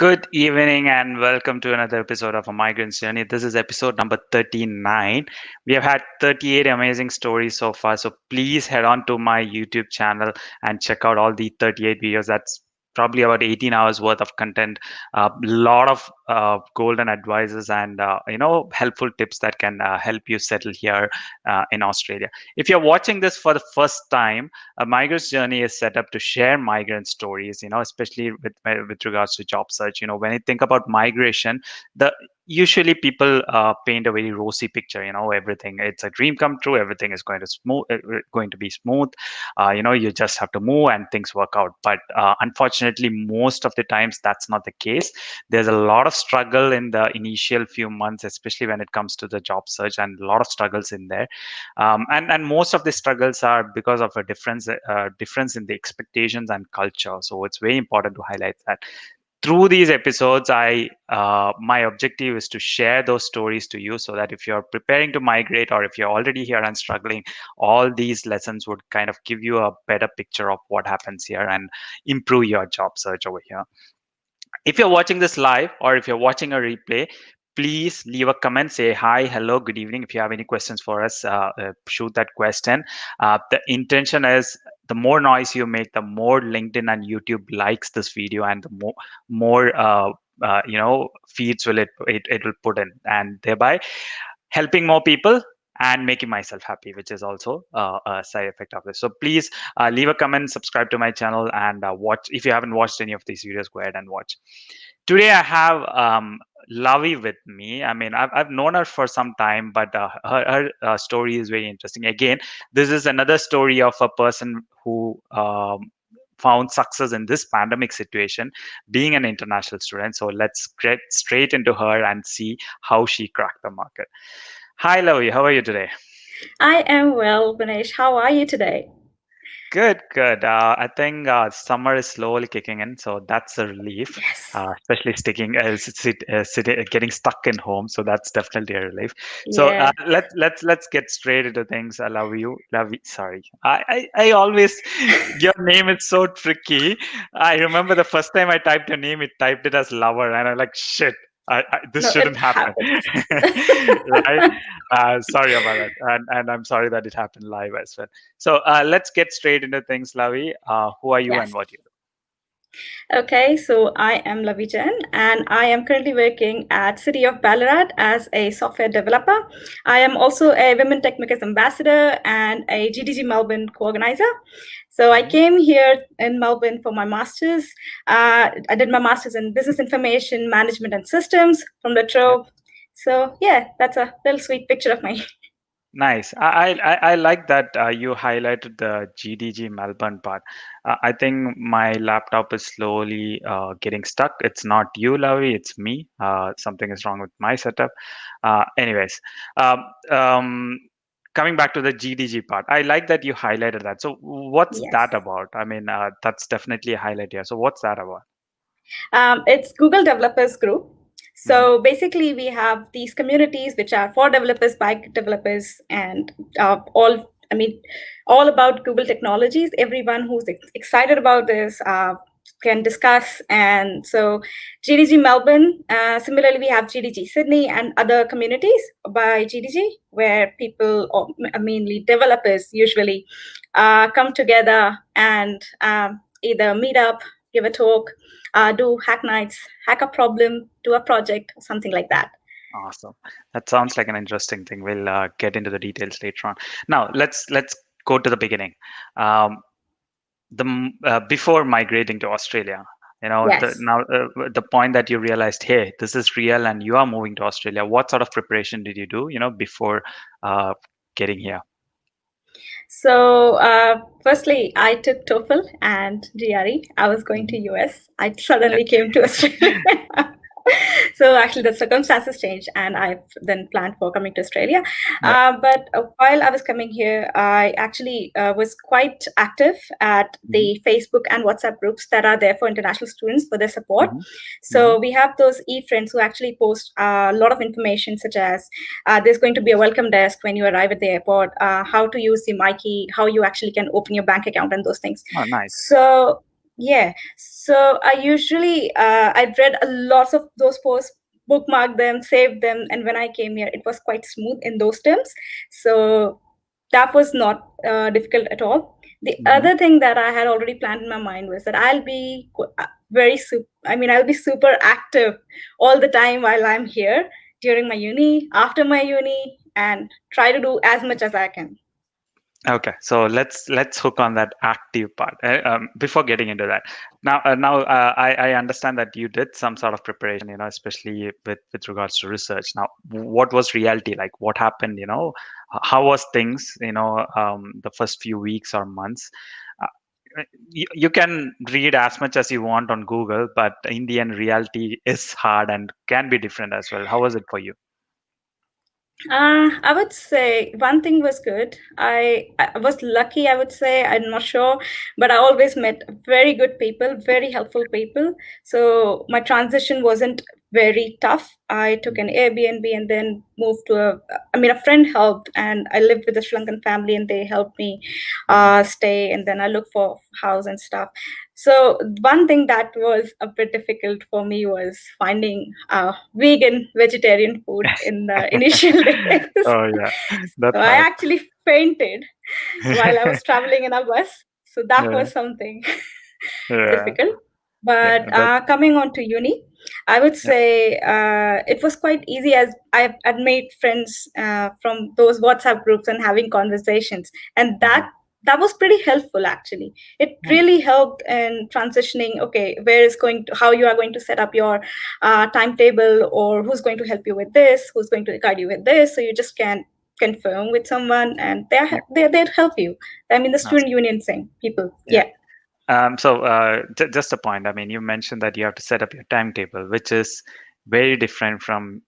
Good evening and welcome to another episode of A Migrant's Journey. This is episode number 39. We have had 38 amazing stories so far. So please head on to my YouTube channel and check out all the 38 videos. That's probably about 18 hours worth of content. A lot of golden advices and helpful tips that can help you settle here in Australia. If you're watching this for the first time, A Migrant's Journey is set up to share migrant stories, especially with regards to job search. When you think about migration, the usually people paint a very rosy picture. Everything, it's a dream come true, everything is going to be smooth. You just have to move and things work out, but unfortunately most of the times that's not the case. There's a lot of struggle in the initial few months, especially when it comes to the job search, and a lot of struggles in there. And most of the struggles are because of a difference in the expectations and culture. So it's very important to highlight that. Through these episodes, my objective is to share those stories to you, so that if you're preparing to migrate or if you're already here and struggling, all these lessons would kind of give you a better picture of what happens here and improve your job search over here. If you're watching this live or if you're watching a replay, please leave a comment, say hi, hello, good evening. If you have any questions for us, shoot that question. The intention is, the more noise you make, the more LinkedIn and YouTube likes this video, and the more feeds it will put in, and thereby helping more people and making myself happy, which is also a side effect of this. So please leave a comment, subscribe to my channel, and watch. If you haven't watched any of these videos, go ahead and watch. Today I have Lovee with me. I mean, I've known her for some time, but her story is very interesting. Again, this is another story of a person who found success in this pandemic situation, being an international student. So let's get straight into her and see how she cracked the market. Hi, Lovee. How are you today? I am well, Ganesh. How are you today? Good, good. I think summer is slowly kicking in, so that's a relief. Yes. Especially getting stuck in home, so that's definitely a relief. So Yeah. let's get straight into things. I love you. Sorry, I always your name is so tricky. I remember the first time I typed your name, it typed it as lover, and I'm like, shit. This No, shouldn't it happen, happens. right? Sorry about that, and I'm sorry that it happened live as well. So let's get straight into things, Lovee. Who are you and Yes. what you Okay, so I am Lovee Jain, and I am currently working at City of Ballarat as a software developer. I am also a Women Tech Makers Ambassador and a GDG Melbourne co-organizer. So I do? came here in Melbourne for my master's. I did my master's in Business Information Management and Systems from the Yeah. Trobe. So yeah, that's a little sweet picture of me. Nice. I like that you highlighted the GDG Melbourne part. I think my laptop is slowly getting stuck. It's not you, Lovey, it's me. Something is wrong with my setup. Anyways, um, um, coming back to the GDG part, I like that you highlighted that. So what's Yes. that about? I mean, that's definitely a highlight here. So what's that about? It's Google Developers Group. Hmm. So basically, we have these communities which are for developers, by developers, and I mean, all about Google technologies. Everyone who's excited about this can discuss. And so, GDG Melbourne, similarly, we have GDG Sydney and other communities by GDG where people, or mainly developers, usually come together and either meet up, give a talk, do hack nights, hack a problem, do a project, something like that. Awesome. That sounds like an interesting thing. We'll get into the details later on. Now, let's go to the beginning. Um, before migrating to Australia, Yes. the point that you realized, hey, this is real, and you are moving to Australia. What sort of preparation did you do, before getting here? So, firstly, I took TOEFL and GRE. I was going to Mhm. US. I suddenly came to Australia. So actually, the circumstances changed, and I then planned for coming to Australia. Yeah. But while I was coming here, I actually was quite active at Hmm. the Facebook and WhatsApp groups that are there for international students for their support. Hmm. Hmm. So we have those e-friends who actually post a lot of information, such as there's going to be a welcome desk when you arrive at the airport, how to use the MyKey, how you actually can open your bank account, and those things. Oh, nice. So Yeah. So I usually I've read a lot of those posts, bookmarked them, saved them, and when I came here, it was quite smooth in those terms. So that was not difficult at all. The Hmm. other thing that I had already planned in my mind was that I'll be I'll be super active all the time while I'm here during my uni, after my uni, and try to do as much as I can. Okay, so let's hook on that active part before getting into that. Now, I understand that you did some sort of preparation, especially with regards to research. Now, what was reality like? What happened? How was things? The first few weeks or months. You can read as much as you want on Google, but Indian reality is hard and can be different as well. How was it for you? I would say one thing was good. I was lucky, I would say. I'm not sure, but I always met very good people, very helpful people. So my transition wasn't very tough. I took an Mhm. Airbnb and then moved to a friend helped, and I lived with a Sri Lankan family, and they helped me Mhm. stay, and then I looked for house and stuff. So one thing that was a bit difficult for me was finding vegan, vegetarian food in the initial days. Oh yeah, So that's I hard. actually fainted while I was traveling in a bus. So that Yeah, was something yeah, difficult. yeah. But That, coming on to uni, I would yeah. say it was quite easy as I'd made friends from those WhatsApp groups and having conversations, and Mhm. that was pretty helpful actually. It Hmm. really helped in transitioning. Okay, how you are going to set up your timetable, or who's going to help you with this, who's going to guide you with this. So you just can confirm with someone, and Yeah, they'd help you. I mean, the that's student union thing, people, yeah. yeah. So, just a point. I mean, you mentioned that you have to set up your timetable, which is very different from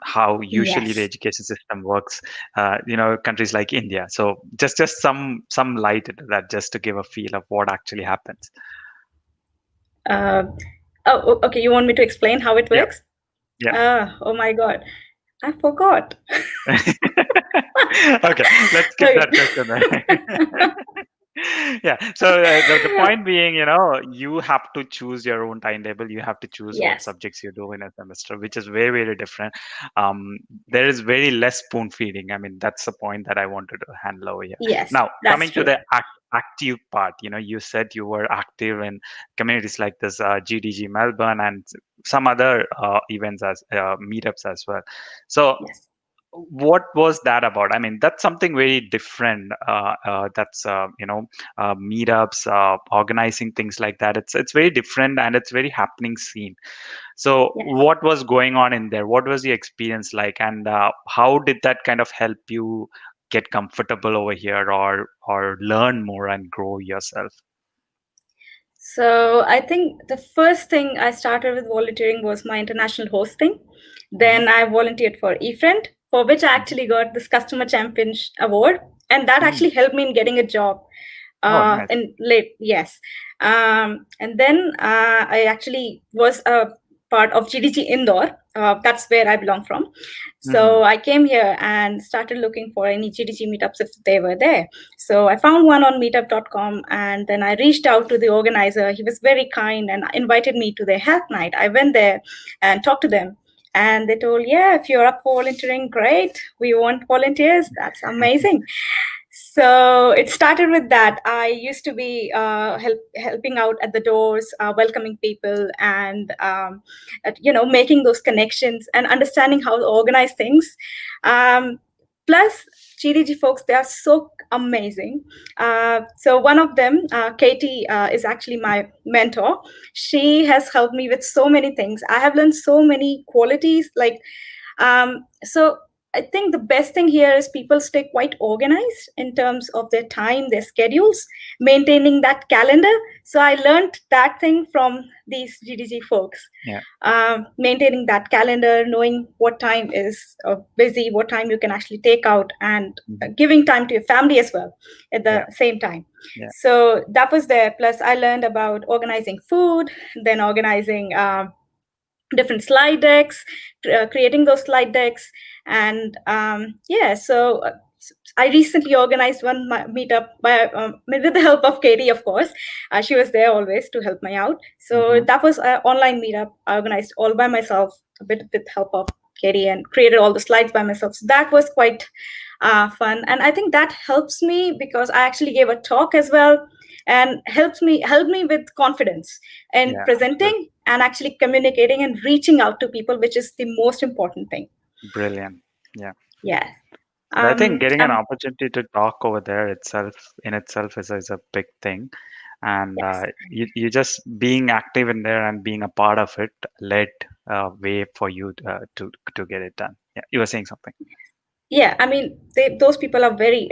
how usually the Yes. education system works. Countries like India. So, just some light into that, just to give a feel of what actually happens. Uh, okay. You want me to explain how it Yeah, works? yeah. Oh my God, I forgot. Okay, let's skip Okay. that question then. Yeah, so the point being, you have to choose your own timetable. You have to choose what Yes. subjects you do in a semester, which is very, very different. There is very less spoon feeding. I mean, that's the point that I wanted to handle over here. Yes, Now, that's coming to true. the active part, you said you were active in communities like this GDG Melbourne and some other events as meetups as well. So Yes. what was that about? I mean, that's something very different. That's meetups, organizing things like that. It's very different and it's very happening scene. So Yes. what was going on in there? What was the experience like, and how did that kind of help you get comfortable over here, or learn more and grow yourself? So I think the first thing I started with volunteering was my international hosting. Hmm. Then I volunteered for eFriend, for which I Hmm. actually got this customer champion award, and that Hmm. actually helped me in getting a job. Oh, nice. In late, yes. And then I actually was a part of GDG Indore. That's where I belong from. Hmm. So I came here and started looking for any GDG meetups if they were there. So I found one on meetup.com, and then I reached out to the organizer. He was very kind and invited me to their health night. I went there and talked to them. And they told, yeah, if you're up for volunteering, great. We want volunteers. That's amazing. So it started with that. I used to be helping out at the doors, welcoming people, and making those connections and understanding how to organize things. Um, Plus, GDG folks, they are so amazing. So one of them, Katie, is actually my mentor. She has helped me with so many things. I have learned so many qualities, so I think the best thing here is people stay quite organized in terms of their time, their schedules, maintaining that calendar. So I learned that thing from these GDG folks, Yeah. maintaining that calendar, knowing what time is busy, what time you can actually take out, and Hmm. giving time to your family as well at Yeah. the same time. Yeah. So that was there. Plus, I learned about organizing food, then organizing different slide decks, creating those slide decks, and I recently organized one meetup with the help of Katie, of course. She was there always to help me out. So Hmm. that was an online meetup I organized all by myself, a bit with help of Katie, and created all the slides by myself. So that was quite fun, and I think that helps me because I actually gave a talk as well, and helped me with confidence in Yeah, absolutely. presenting and actually communicating and reaching out to people, which is the most important thing. Brilliant. Yeah. Yeah. So I think getting an Um, opportunity to talk over there itself is a big thing. And yes. you just being active in there and being a part of it led way for you to get it done. Yeah, you were saying something. Yeah, I mean, those people are very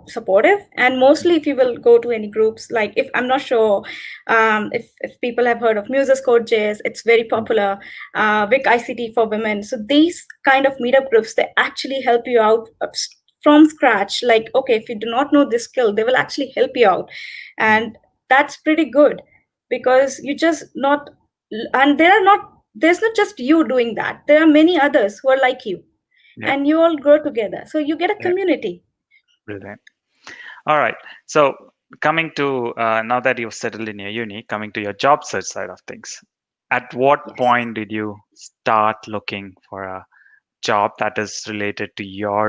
supportive, and mostly if you will go to any groups, like, if I'm not sure if people have heard of Muses Code JS, it's very Mm. popular. Vic ICT for women. So these kind of meetup groups, they actually help you out from scratch. Like, okay, if you do not know this skill, they will actually help you out, Mm. and that's pretty good, because you just not, and there's not just you doing that. There are many others who are like you, Yeah, and you all grow together. So you get a yeah, community. brilliant. All right. So coming to now that you've settled in your uni, coming to your job search side of things, at what Yes. point did you start looking for a job that is related to your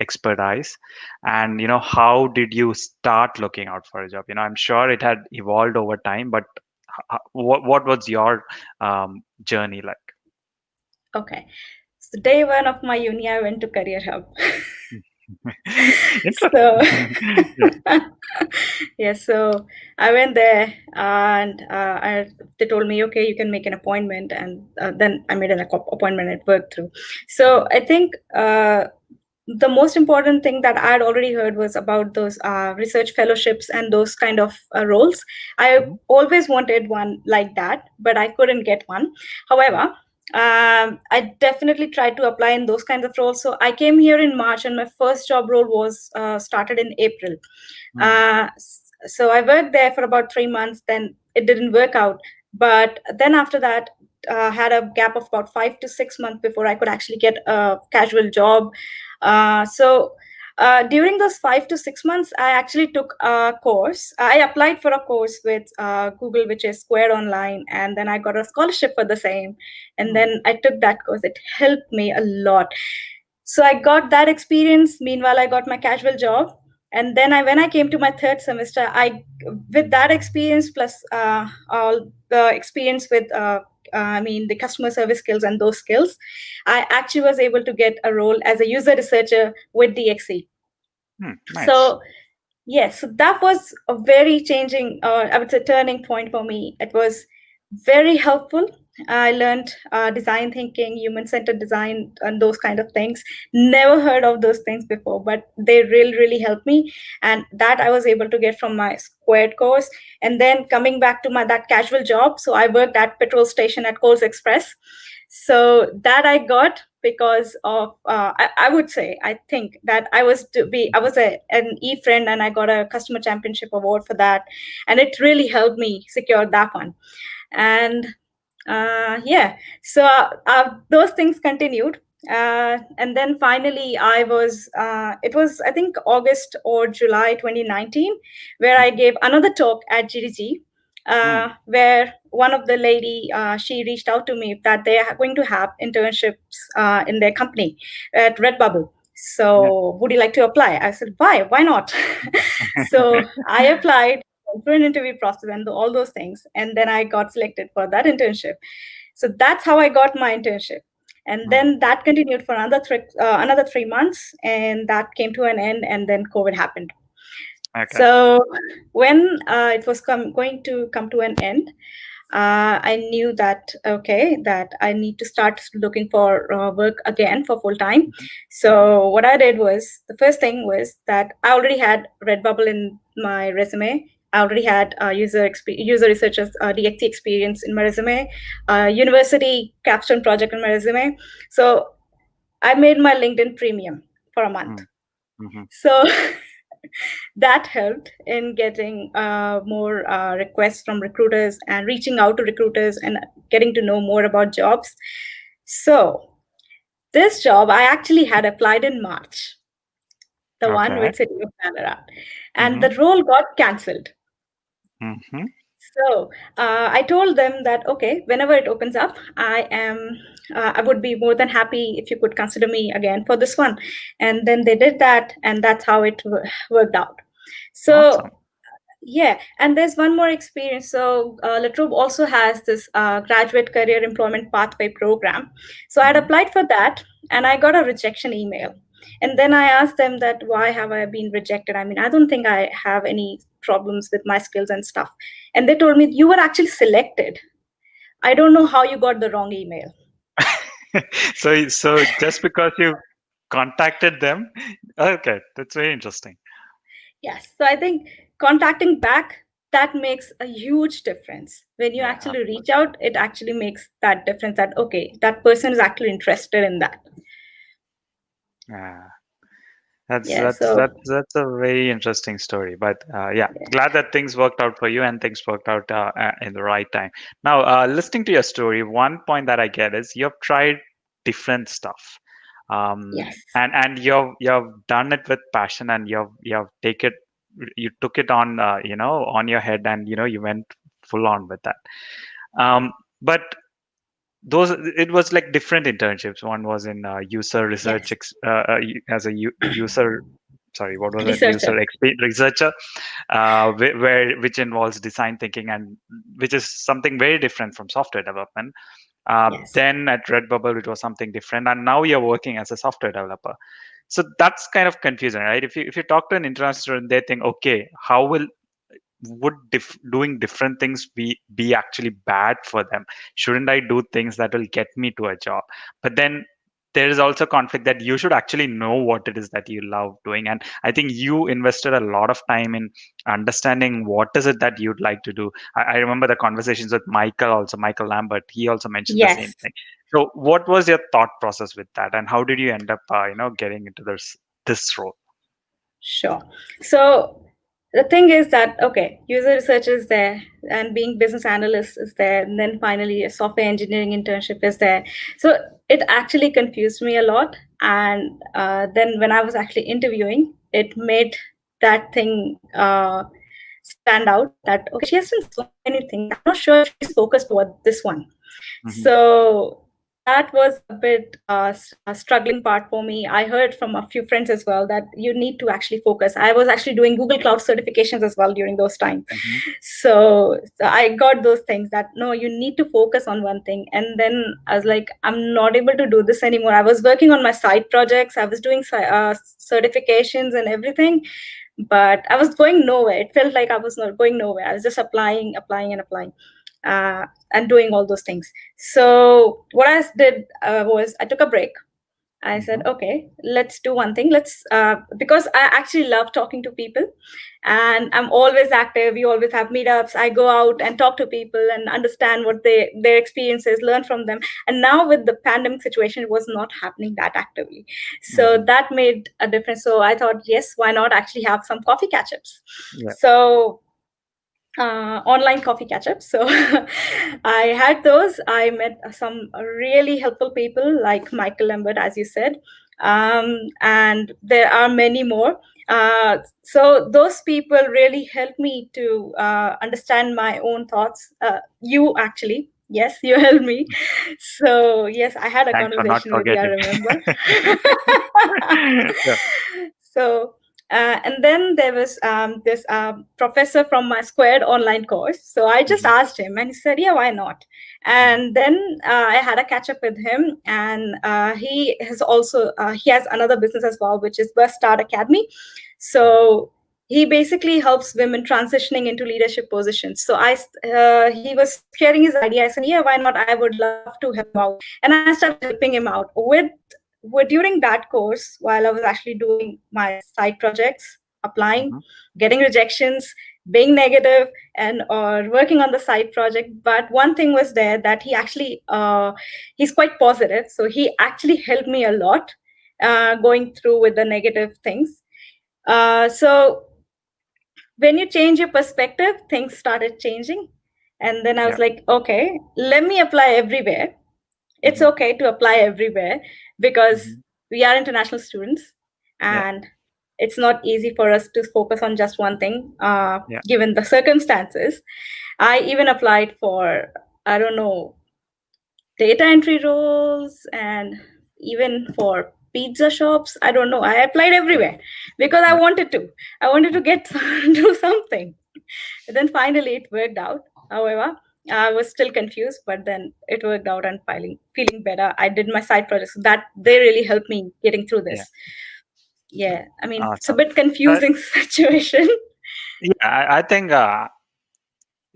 expertise? And how did you start looking out for a job? I'm sure it had evolved over time, but what was your journey like? Okay. So day one of my uni, I went to Career Hub. So Interesting. Yeah. yeah, so I went there, and they told me, okay, you can make an appointment, and then I made an appointment and worked through. So Mhm. I think the most important thing that I had already heard was about those research fellowships and those kind of roles. I Mhm. always wanted one like that, but I couldn't get one. However, I definitely tried to apply in those kinds of roles. So I came here in March, and my first job role was started in April. Mm. So I worked there for about 3 months. Then it didn't work out. But then after that, had a gap of about 5 to 6 months before I could actually get a casual job. During those 5 to 6 months, I actually took a course. I applied for a course with Google, which is Square Online, and then I got a scholarship for the same. And Mm. then I took that course. It helped me a lot. So I got that experience. Meanwhile, I got my casual job. And then when I came to my third semester, with that experience plus all the experience with the customer service skills and those skills, I actually was able to get a role as a user researcher with DXC. Mm. Nice. So yes, so that was a very changing, I would say, turning point for me. It was very helpful. I learned design thinking, human-centered design, and those kind of things. Never heard of those things before, but they really, really helped me. And that I was able to get from my Squared course. And then coming back to my that casual job, so I worked at petrol station at Coles Express. So that I got because of I would say, I think that I was an e-friend, and I got a customer championship award for that, and it really helped me secure that one. And yeah, so those things continued. And then finally, it was, I think, August or July 2019, where I Mhm. gave another talk at GDG, Mm. where one of the lady, she reached out to me that they are going to have internships in their company at Redbubble. Yeah. So would you like to apply? I said, why not? So I applied through an interview process and all those things, and then I got selected for that internship. So that's how I got my internship. And Mm. then that continued for another 3 months, and that came to an end, and then COVID happened. Okay. So when it was going to come to an end, I knew that, okay, that I need to start looking for work again for full time. Mhm. So what I did was, the first thing was that I already had Redbubble in my resume. I already had user researchers DXT experience in my resume, university capstone project in my resume. So I made my LinkedIn premium for a month. Mm. Mhm. So that helped in getting more requests from recruiters and reaching out to recruiters and getting to know more about jobs. So this job I actually had applied in March, the one Okay. with City of Ballarat, and Mm-hmm. the role got cancelled. Mm-hmm. So I told them that okay, whenever it opens up, I would be more than happy if you could consider me again for this one. And then they did that, and that's how it worked out. Awesome. So yeah, and there's one more experience. So Latrobe also has this graduate career employment pathway program. So I had Mm-hmm. applied for that, and I got a rejection email. And then I asked them that why have I been rejected? I mean, I don't think I have any problems with my skills and stuff. And they told me you were actually selected. I don't know how you got the wrong email. So just because you contacted them, okay, that's very interesting. Yes. So I think contacting back, that makes a huge difference. When you Yeah, actually reach absolutely. out, it actually makes that difference that, okay, that person is actually interested in that. Yeah. That's Yeah. that's So, that's that's a very interesting story. But yeah, yeah. glad that things worked out for you and things worked out in the right time. Now, listening to your story, one point that I get is you've tried different stuff, Yes. and you've done it with passion, and you took it on on your head, and you went full on with that. But those it was like different internships. One was in user research Yes. as a user, sorry, what was it, Researcher. researcher, which involves design thinking, and which is something very different from software development. Yes. Then at Redbubble it was something different, and now you're working as a software developer. So that's kind of confusing, right? If you talk to an international student, they think, okay, how will would doing different things be actually bad for them? Shouldn't I do things that will get me to a job? But then there is also conflict that you should actually know what it is that you love doing, and I think you invested a lot of time in understanding what is it that you'd like to do. I remember the conversations with Michael Lambert. He also mentioned the same Yes. thing. So what was your thought process with that, and how did you end up getting into this role? Sure. So the thing is that okay, user research is there, and being business analyst is there, and then finally a software engineering internship is there. So it actually confused me a lot, and then when I was actually interviewing, it made that thing stand out. That okay, she has done so many things. I'm not sure if she's focused toward this one. Hmm. So that was a bit a struggling part for me. I heard from a few friends as well that you need to actually focus. I was actually doing Google Cloud certifications as well during those times. Hmm. So I got those things that no, you need to focus on one thing. And then I was like, I'm not able to do this anymore. I was working on my side projects. I was doing certifications and everything, but I was going nowhere. It felt like I was not going nowhere. I was just applying, applying, and applying, and doing all those things. So what I did was I took a break. I said, Hmm. okay, let's do one thing. Because I actually love talking to people, and I'm always active. We always have meetups. I go out and talk to people and understand what their experiences, learn from them. And now with the pandemic situation, it was not happening that actively. So Hmm. that made a difference. So I thought, yes, why not actually have some coffee catch-ups? Yeah. So online coffee catch-up. So I had those. I met some really helpful people like Michael Lambert, as you said, and there are many more. So those people really helped me to understand my own thoughts. You actually. Yes, you helped me. So, yes, I had a Thanks for not conversation with you, I forgetting. remember. Yeah. So, and then there was this professor from my squared online course. So I just Mhm. asked him, and he said, "Yeah, why not?" Mhm. And then I had a catch up with him, and he has another business as well, which is Bus Start Academy. So he basically helps women transitioning into leadership positions. So he was sharing his idea. I said, "Yeah, why not? I would love to help him out." And I started helping him out with during that course while I was actually doing my side projects, applying, Mhm. getting rejections, being negative, and or working on the side project. But one thing was there that he's quite positive, so he actually helped me a lot going through with the negative things. So when you change your perspective, things started changing. And then I Yeah. was like, okay, let me apply everywhere. it's Hmm. okay to apply everywhere because Hmm. we are international students, Yeah. and it's not easy for us to focus on just one thing, Yeah. given the circumstances. I even applied for, I don't know, data entry roles, and even for pizza shops. I don't know. I applied Yeah. everywhere because I Yeah. wanted to. I wanted to get do something. And then finally it worked out. However, I was still confused, but then it worked out and feeling better. I did my side projects that they really helped me getting through Yeah. this. Yeah, I mean it's a Awesome. bit Uh, confusing situation. yeah, I think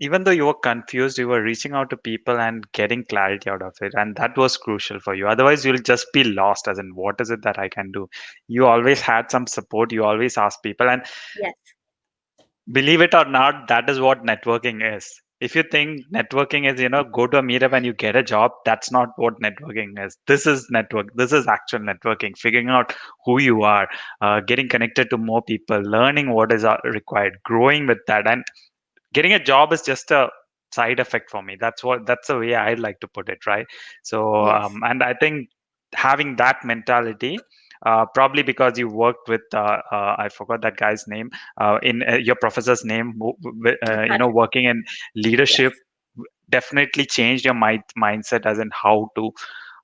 even though you were confused, you were reaching out to people and getting clarity out of it, and that was crucial for you. Otherwise, you'll just be lost as in what is it that I can do. You always had some support. You always asked people, and Yes, believe it or not, that is what networking is. If you think networking is, go to a meetup and you get a job, that's not what networking is. This is network. This is actual networking. Figuring out who you are, getting connected to more people, learning what is required, growing with that, and getting a job is just a side effect for me. That's the way I'd like to put it, right? So yes, and I think having that mentality, probably because you worked with I forgot that guy's name, in your professor's name, Patrick. working in Yes, leadership, definitely changed your mindset as in how to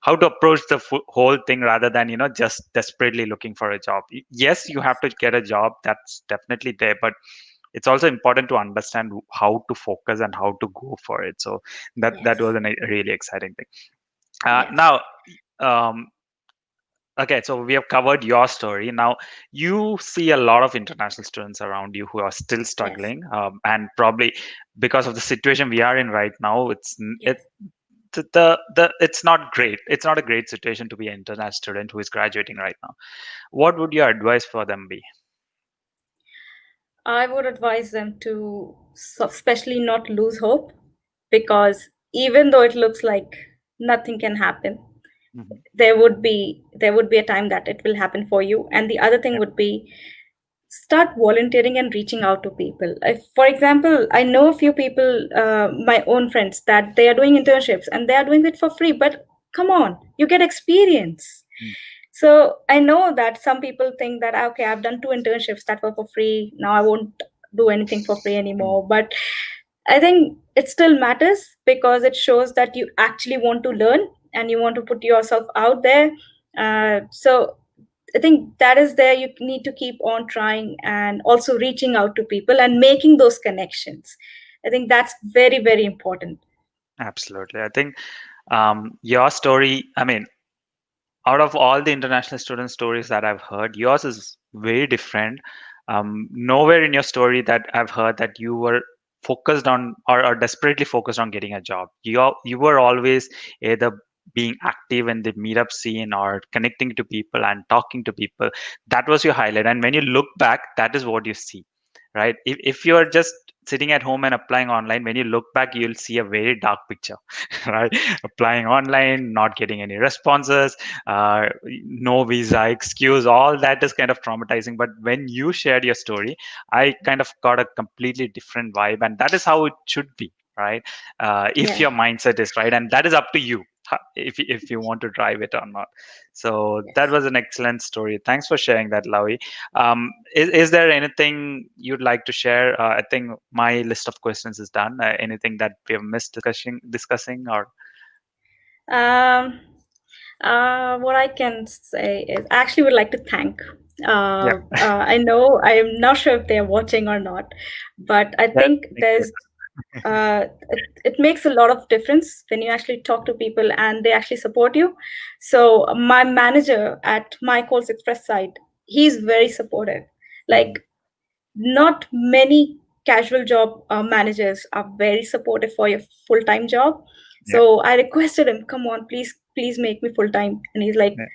approach the whole thing, rather than just desperately looking for a job. Yes, you have yes, to get a job, that's definitely there, but it's also important to understand how to focus and how to go for it. So that yes, was a really exciting thing. yes, Now, um, okay, so we have covered your story. Now, you see a lot of international students around you who are still yes, struggling, and probably because of the situation we are in right now, yes. it's not great. It's not a great situation to be an international student who is graduating right now. What would your advice for them be? I would advise them to especially not lose hope, because even though it looks like nothing can happen, Hmm. there would be a time that it will happen for you. And the other thing Yeah. would be, start volunteering and reaching out to people. If, for example, I know a few people, my own friends, that they are doing internships and they are doing it for free, but come on, you get experience. Mm. So I know that some people think that, okay, I've done two internships that were for free, now I won't do anything for free Mm. anymore. But I think it still matters, because it shows that you actually want to learn and you want to put yourself out there. So I think that is there. You need to keep on trying and also reaching out to people and making those connections. I think that's very, very important. Absolutely. I think your story, I mean, out of all the international student stories that I've heard, yours is very different. Nowhere in your story that I've heard that you were focused on, or desperately focused on getting a job. You were always either being active in the meetup scene or connecting to people and talking to people. That was your highlight. And when you look back, that is what you see, right? If you're just sitting at home and applying online, when you look back, you'll see a very dark picture, right? Applying online, not getting any responses, no visa excuse, all that is kind of traumatizing. But when you shared your story, I kind of got a completely different vibe, and that is how it should be, right? If Yeah. your mindset is right, and that is up to you, if you want to drive it or not. So that Yes. was an excellent story. Thanks for sharing that, Lavi. Is there anything you'd like to share? I think my list of questions is done. Anything that we have missed discussing, or Um, what I can say is, I actually would like to thank. yeah, I know I am not sure if they are watching or not, but I that think makes there's it makes a lot of difference when you actually talk to people and they actually support you. So my manager at my Coles Express site, he's very supportive. Mhm. Like, not many casual job managers are very supportive for your full-time job. Yeah, So I requested him, come on, please make me full-time. And he's like, yeah,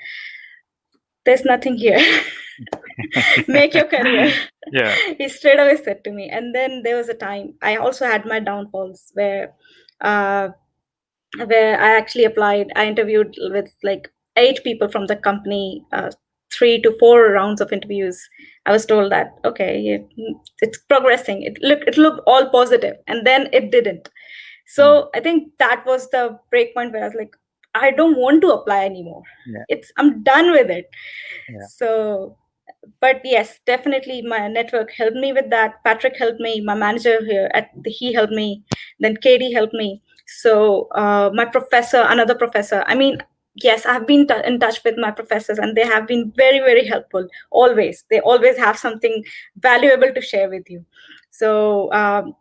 there's nothing here. Make your career. yeah. He straight away said to me. And then there was a time I also had my downfalls uh, where I actually applied. I interviewed with like 8 people from the company, 3 to 4 rounds of interviews. I was told that, okay, it's progressing. It looked all positive, and then it didn't. Mm. So I think that was the break point where I was like, I don't want to apply anymore. Yeah. I'm done with it. Yeah. So, but yes, definitely my network helped me with that. Patrick helped me, my manager here he helped me. Then Katie helped me. So my professor, another professor. I mean, yes, I've been in touch with my professors, and they have been very, very helpful. Always, they always have something valuable to share with you. So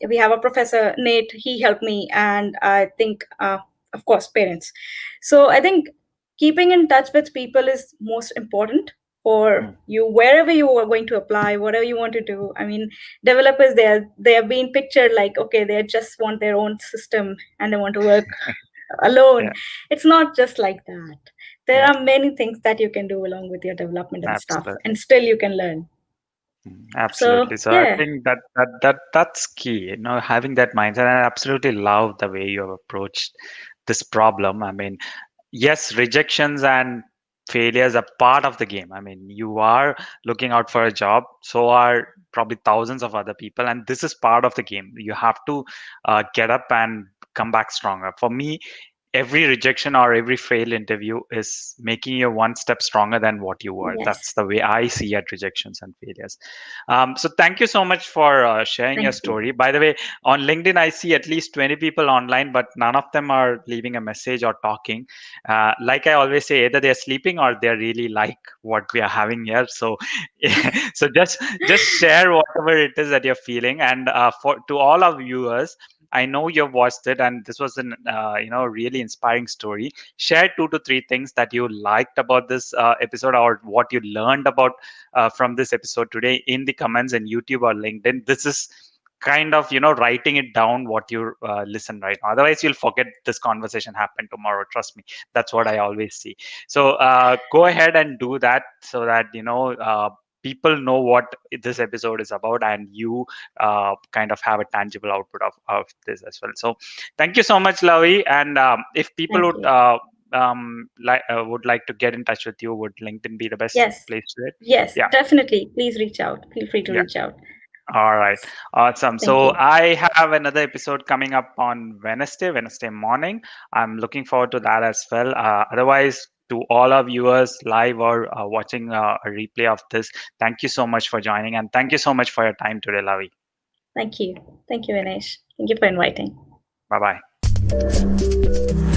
we have a professor, Nate. He helped me, and I think, of course, parents. So I think keeping in touch with people is most important for Mm. you wherever you are going to apply, whatever you want to do. I mean, developers, they are being pictured like, okay, they just want their own system and they want to work alone. Yeah. It's not just like that. There Yeah. are many things that you can do along with your development and stuff, and Absolutely. still you can learn. Absolutely. So So I yeah. think that's key, having that mindset. And I absolutely love the way you have approached this problem. I mean, yes, rejections and failures are part of the game. I mean, you are looking out for a job, so are probably thousands of other people, and this is part of the game. You have to get up and come back stronger. For me, every rejection or every failed interview is making you one step stronger than what you were. That's Yes, the way I see at rejections and failures. So thank you so much for sharing your thank you. story. By the way, on LinkedIn, I see at least 20 people online, but none of them are leaving a message or talking. Like I always say, either they're sleeping or they really like what we are having here. So, so just share whatever it is that you're feeling. And for to all our viewers, I know you've watched it, and this was an really inspiring story. Share 2 to 3 things that you liked about this episode, or what you learned about from this episode today in the comments in YouTube or LinkedIn. This is kind of writing it down what you listen right now. Otherwise, you'll forget this conversation happened tomorrow. Trust me, that's what I always see. So go ahead and do that so that people know what this episode is about, and you kind of have a tangible output of this as well. So thank you so much, Lovey. And if people Thank you. would like to get in touch with you, would LinkedIn be the best Yes, place to it? yes, Yeah. definitely. Please reach out. Feel free to Yeah. reach out. All right. Awesome. Thank So you. I have another episode coming up on Wednesday morning. I'm looking forward to that as well. Otherwise, to all our viewers live or watching a replay of this, thank you so much for joining, and thank you so much for your time today, Lavi. Thank you. Thank you, Vinesh. Thank you for inviting. Bye bye.